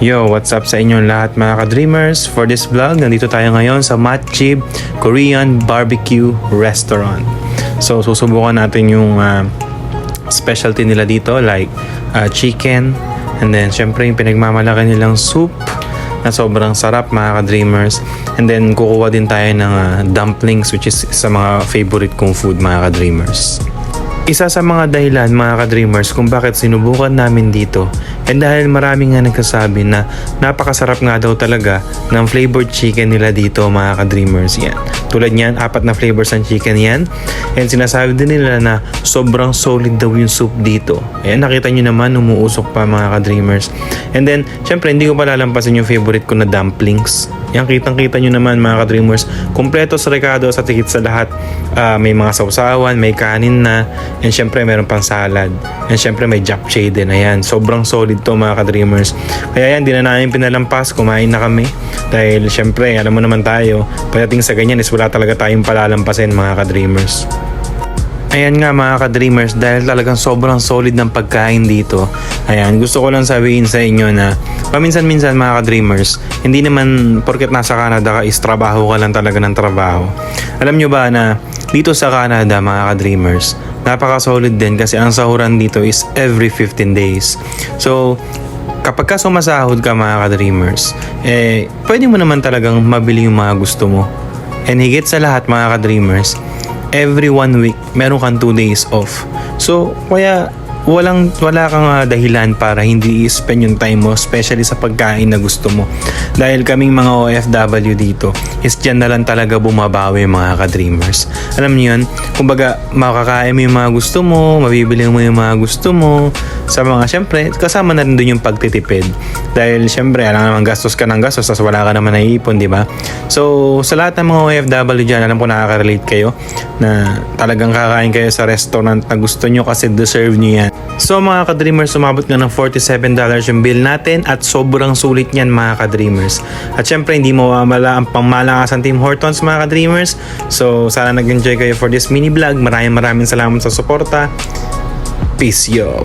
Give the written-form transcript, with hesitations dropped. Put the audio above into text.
Yo, what's up sa inyong lahat mga ka-dreamers? For this vlog, nandito tayo ngayon sa Matchib Korean Barbecue Restaurant. So, susubukan natin yung specialty nila dito like chicken, and then syempre yung pinagmamalaki nilang soup na sobrang sarap mga ka-dreamers. And then kukuha din tayo ng dumplings, which is sa mga favorite kong food mga ka-dreamers. Isa sa mga dahilan mga ka-dreamers kung bakit sinubukan namin dito and dahil marami nga nagsasabi na napakasarap nga daw talaga ng flavored chicken nila dito mga ka-dreamers. Yan. Tulad niyan, 4 na flavors ng chicken yan. And sinasabi din nila na sobrang solid daw yung soup dito. Ayan, nakita nyo naman, umuusok pa mga ka-dreamers. And then, syempre, hindi ko pa lalampasin yung favorite ko na dumplings. Yan, kitang-kita nyo naman mga ka-dreamers. Kompleto sa rekado sa tikit sa lahat. May mga sausawan, may kanin na, and syempre, meron pang salad. And syempre, may japchae din. Ayan, sobrang solid to mga ka-dreamers. Kaya yan, di na namin pinalampas. Kumain na kami. Dahil syempre, alam mo naman tayo, pagdating sa ganyan is wala talaga tayong palalampasin mga ka-dreamers. Ayan nga mga ka-dreamers, dahil talagang sobrang solid ng pagkain dito. Ayan, gusto ko lang sabihin sa inyo na paminsan-minsan mga ka-dreamers, hindi naman porket nasa Canada ka is trabaho ka lang talaga ng trabaho. Alam nyo ba na dito sa Canada mga ka-dreamers, napaka-solid din kasi ang sahuran dito is every 15 days. So, kapag ka sumasahod ka mga ka-dreamers, pwede mo naman talagang mabili yung mga gusto mo. And higit sa lahat mga ka-dreamers, every 1 week, meron kang 2 days off. So, kaya wala kang dahilan para hindi i-spend yung time mo, especially sa pagkain na gusto mo. Dahil kaming mga OFW dito, is dyan na lang talaga bumabawi mga ka-dreamers. Alam niyo yun, kumbaga makakain mo yung mga gusto mo, mabibili mo yung mga gusto mo, sa mga, syempre, kasama na rin doon yung pagtitipid. Dahil syempre, alam naman gastos ka ng gastos, tapos wala ka naman naiipon, di ba? So, sa lahat ng mga OFW dyan, alam ko nakaka-relate kayo na talagang kakain kayo sa restaurant na gusto nyo kasi deserve nyo yan. So mga ka-dreamers, sumabot nga ng $47 yung bill natin at sobrang sulit niyan mga ka-dreamers. At syempre, hindi mawawala ang pangmalakas ng Tim Hortons mga ka-dreamers. So, sana nag-enjoy kayo for this mini vlog. Maraming salamat sa suporta. Peace yo!